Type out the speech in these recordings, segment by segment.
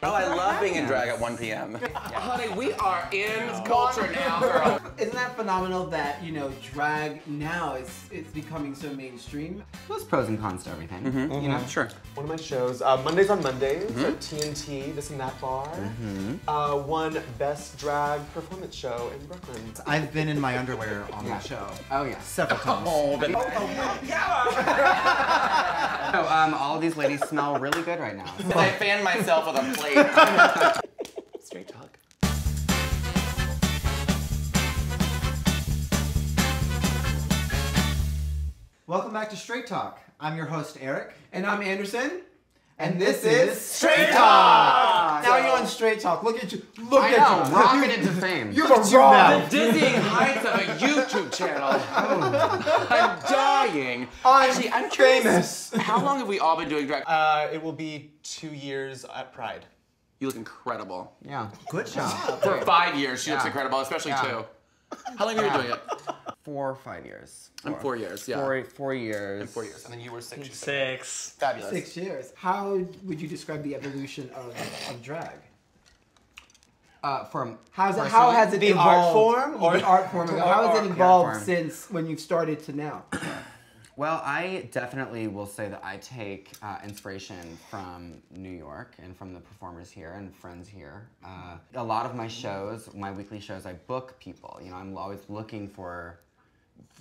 Oh, I love being in drag at 1 p.m. Honey, we are in culture now, girl. Isn't that phenomenal that, you know, drag now it's becoming so mainstream? There's pros and cons to everything. You know, sure. One of my shows, Mondays on Mondays at TNT, This and That Bar, won Best Drag Performance Show in Brooklyn. I've been in my underwear on that show. Oh yeah. Several times. So all of these ladies smell really good right now. I fan myself with a plate. Straight talk. Welcome back to Straight Talk. I'm your host, Eric. And I'm Anderson. And this is Straight Talk! Now you're on Straight Talk. Look at you. I know, rocking into fame. You're wrong. Dizzying heights of a YouTube channel. I'm dying. Actually, I'm curious. How long have we all been doing drag? It will be 2 years at Pride. You look incredible. Yeah. Good job. For 5 years, she looks incredible, especially 2. How long have you been doing it? 4 or 5 years. I'm 4 years, yeah. 4 years. 4 years. And then you were 6 years. 6. Fabulous. 6 years. How would you describe the evolution of drag? How has it The evolved? art form? Or the art form. How has it evolved form. since when you started to now? Well, I definitely will say that I take inspiration from New York and from the performers here and friends here. A lot of my shows, my weekly shows, I book people. You know, I'm always looking for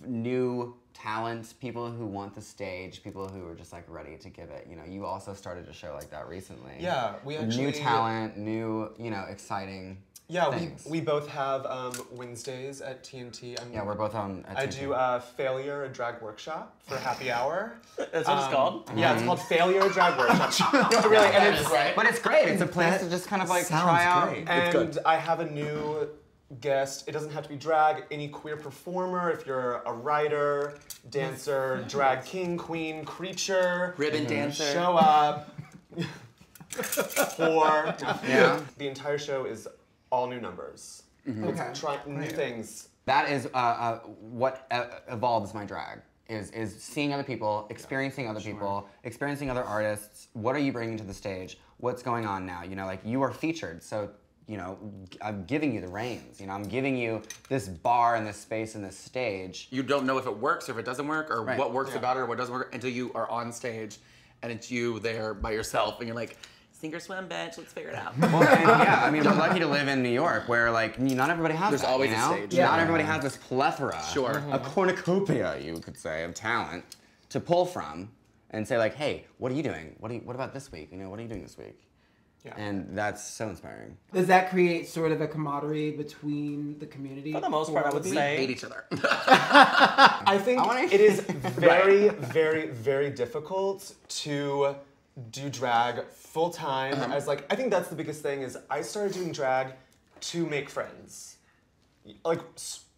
new talent, people who want the stage, people who are just like ready to give it. You know, you also started a show like that recently. Yeah, we actually... New talent, new, you know, exciting things. we both have Wednesdays at TNT. Yeah, we're both on at I TNT. do Failure, a drag workshop for happy hour. That's what it's called? Yeah, it's called Failure, a drag workshop. Really, and it's right. But it's great. It's a place to just kind of like Sounds try out. great. And I have a new guest. It doesn't have to be drag. Any queer performer, if you're a writer, dancer, drag king, queen, creature, Ribbon dancer. show up. For the entire show is all new numbers. Okay. Try new things. That is what evolves my drag. Is seeing other people, experiencing other people, experiencing other artists. What are you bringing to the stage? What's going on now? You know, like you are featured, so you know, I'm giving you the reins. You know, I'm giving you this bar and this space and this stage. You don't know if it works or if it doesn't work or Right. what works about it or what doesn't work until you are on stage and it's you there by yourself and you're like, sink or swim, bitch, let's figure it out. Well, and yeah, I mean, we're lucky to live in New York, where like not everybody has There's that. always you a know? stage. Not everybody has this plethora, Sure. a cornucopia, you could say, of talent to pull from and say like, hey, what are you doing? What about this week? You know, what are you doing this week? Yeah. And that's so inspiring. Does that create sort of a camaraderie between the community? For the most part, I would We say. hate each other. I think it is very, very, very difficult to do drag full time. As like, I think that's the biggest thing is I started doing drag to make friends. Like,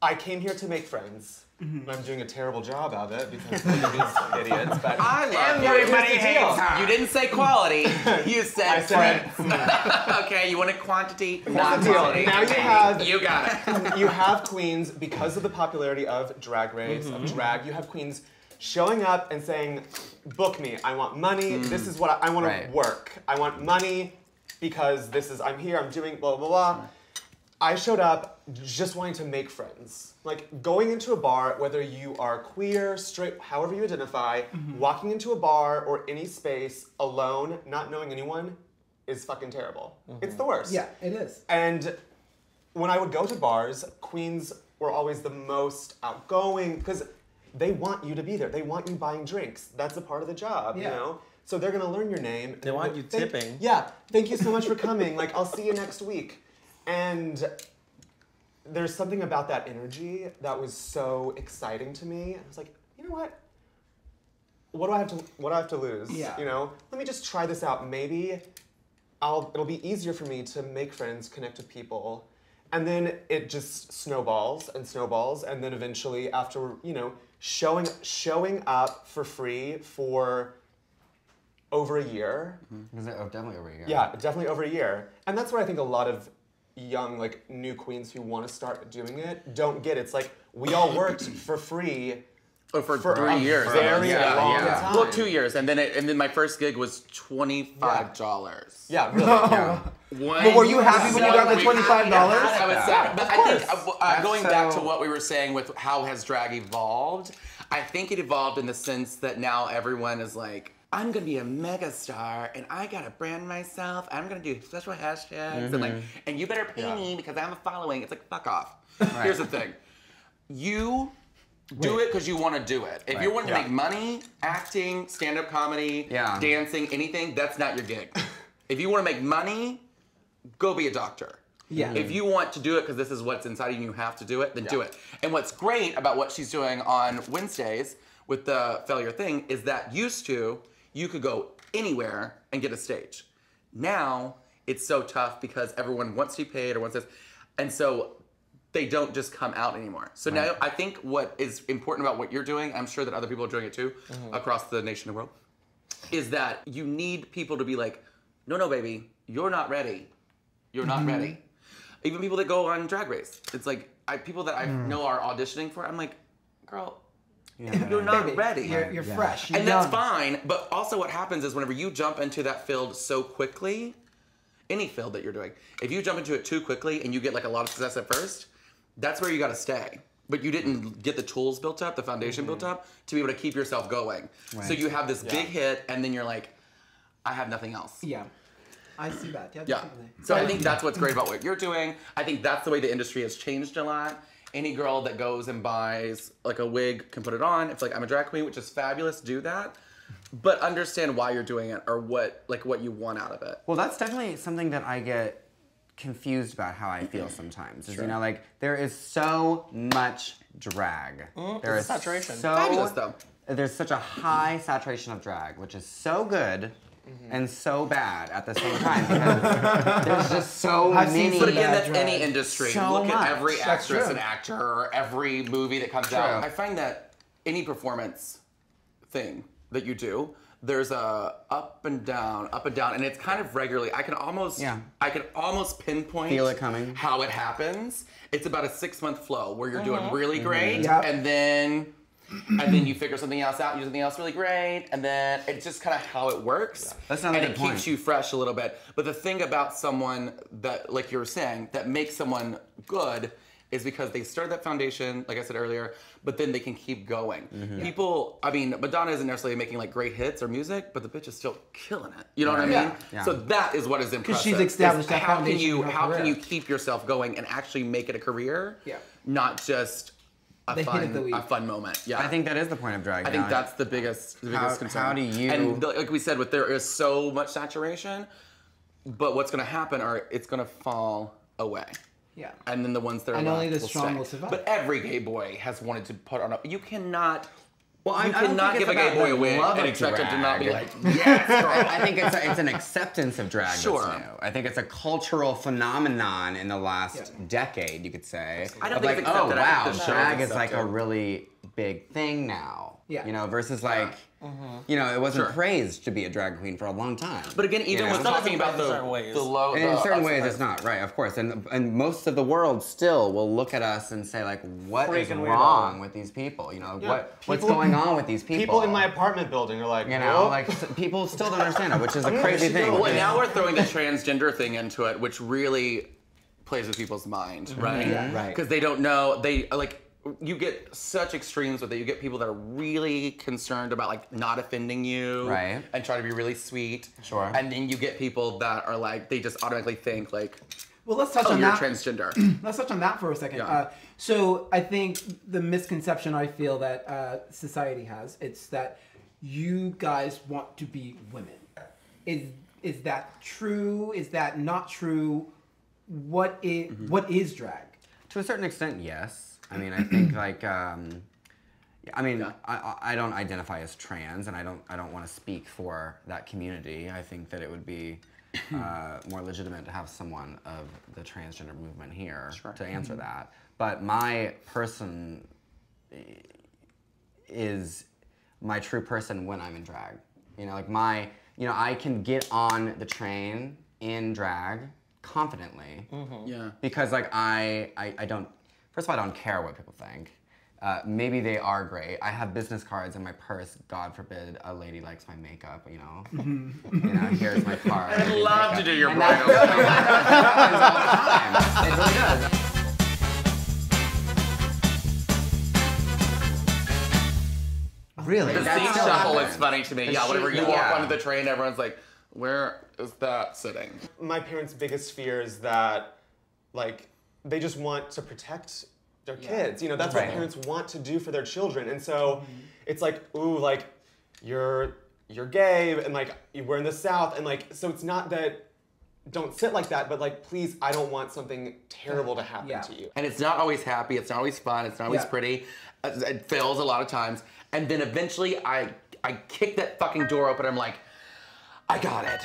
I came here to make friends. I'm doing a terrible job of it because look at these idiots. But I love Everybody you. hates her. You didn't say quality. You said I said- friends. Okay, you wanted quantity, not the deal. quality. Now you have- You got it. you have queens, because of the popularity of Drag Race, of drag, you have queens showing up and saying, book me, I want money, this is what I want Right. to work. I want money because this is, I'm here, I'm doing blah, blah, blah. I showed up just wanting to make friends. Like going into a bar, whether you are queer, straight, however you identify, walking into a bar or any space alone, not knowing anyone, is fucking terrible. It's the worst. Yeah, it is. And when I would go to bars, queens were always the most outgoing because they want you to be there. They want you buying drinks. That's a part of the job, you Yeah. know? So they're gonna learn your name. They want you tipping. Yeah, thank you so much for coming. Like, I'll see you next week. And there's something about that energy that was so exciting to me. I was like, you know what? What do I have to lose? Yeah. You know, let me just try this out. Maybe it'll be easier for me to make friends, connect with people. And then it just snowballs and snowballs. And then eventually after, you know, showing up for free for over a year. Definitely over a year. Yeah, definitely over a year. And that's where I think a lot of young, like, new queens who want to start doing it don't get it. It's like, we all worked for free Oh, for 3 years. Very long time. Well, 2 years, and then my first gig was $25. Yeah, really. But were you happy when you got the $25? I was sad. But I think going back to what we were saying with how has drag evolved, I think it evolved in the sense that now everyone is like, I'm gonna be a mega star and I gotta brand myself. I'm gonna do special hashtags and you better pay me because I have a following. It's like, fuck off. Right. Here's the thing. You do it because you want to do it. If you want to make money, acting, stand-up comedy, dancing, anything, that's not your gig. If you want to make money, go be a doctor. Yeah. If you want to do it because this is what's inside of you and you have to do it, then do it. And what's great about what she's doing on Wednesdays with the failure thing is that used to, you could go anywhere and get a stage. Now, it's so tough because everyone wants to be paid or wants this. And so they don't just come out anymore. So now I think what is important about what you're doing, I'm sure that other people are doing it too, across the nation and world, is that you need people to be like, no, baby, you're not ready. You're not ready. Even people that go on Drag Race. It's like, people that I know are auditioning for it, I'm like, girl, you're not ready. You're fresh. You're and young. that's fine, but also what happens is whenever you jump into that field so quickly, any field that you're doing, if you jump into it too quickly and you get like a lot of success at first, that's where you gotta stay. But you didn't get the tools built up, the foundation built up, to be able to keep yourself going. Right. So you have this big hit and then you're like, I have nothing else. Yeah. I see that. Yeah. Definitely. So I think that's what's great about what you're doing. I think that's the way the industry has changed a lot. Any girl that goes and buys like a wig can put it on. It's like, I'm a drag queen, which is fabulous, do that. But understand why you're doing it or what you want out of it. Well, that's definitely something that I get confused about how I feel sometimes. Is, you know, like, there is so much drag. There is saturation. Fabulous, though. There's such a high saturation of drag, which is so good and so bad at the same time because there's just so many. But again, that's any industry. So Look much. at every actress and actor or every movie that comes out. I find that any performance thing that you do, there's a up and down, and it's kind of regularly. I can almost pinpoint feel it coming. How it happens. It's about a 6-month flow where you're doing really great, and then you figure something else out, you do something else really great, and then it's just kind of how it works. That's not a good point. Keeps you fresh a little bit. But the thing about someone that, like you were saying, that makes someone good is because they start that foundation, like I said earlier, but then they can keep going. People, I mean, Madonna isn't necessarily making like great hits or music, but the bitch is still killing it. You know what I mean? Yeah. So that is what is impressive. Because she's established that foundation. How can you keep yourself going and actually make it a career? Yeah. Not just a fun moment. Yeah. I think that is the point of drag. I think that's the biggest concern. How do you? And like we said, there is so much saturation, but what's going to happen are it's going to fall away. Yeah. And then the ones that are and left only the will strong stay. will survive. But every gay boy has wanted to put on a. You cannot. Well, you cannot give a gay boy a wig and expect him to not be like, yes, girl. I think it's an acceptance of drag that's new. I think it's a cultural phenomenon in the last decade, you could say. I don't think it's accepted. Oh, wow, drag is like a really big thing now. Yeah. You know, versus like, you know, it wasn't praised to be a drag queen for a long time. But again, even when talking about the low... In certain ways, it's not, right, of course. And most of the world still will look at us and say, like, what is wrong with these people? You know, what's going on with these people? People in my apartment building are like, you know, like, people still don't understand it, which is a crazy thing. Well, now we're throwing the transgender thing into it, which really plays with people's mind, right? Yeah. Right. Because they don't know, you get such extremes with it. You get people that are really concerned about like not offending you, right, and try to be really sweet. Sure. And then you get people that are like they just automatically think like, well, let's touch on you're that. Transgender. Let's touch on that for a second. Yeah. So I think the misconception I feel that society has, it's that you guys want to be women. Is that true? Is that not true? What is drag? To a certain extent, yes. I mean, I think like, I don't identify as trans, and I don't want to speak for that community. I think that it would be more legitimate to have someone of the transgender movement here to answer that. But my person is my true person when I'm in drag. You know, like I can get on the train in drag confidently. Yeah. Because like I don't. First of all, I don't care what people think. maybe they are great. I have business cards in my purse. God forbid a lady likes my makeup. You know, here's my card. I'd love to do your And bridal. that happens all the time. It really does. Really? The That seat still shuffle happens. is funny to me. The Yeah, whenever seat- you walk yeah. onto the train, everyone's like, where is that sitting? My parents' biggest fear is that, like, they just want to protect their kids. You know, that's what Right. parents want to do for their children. And so it's like, ooh, like, you're gay, and like, we're in the South, and like, so it's not that, don't sit like that, but like, please, I don't want something terrible to happen to you. And it's not always happy, it's not always fun, it's not always Yeah. pretty. It fails a lot of times. And then eventually I kick that fucking door open, I'm like, I got it.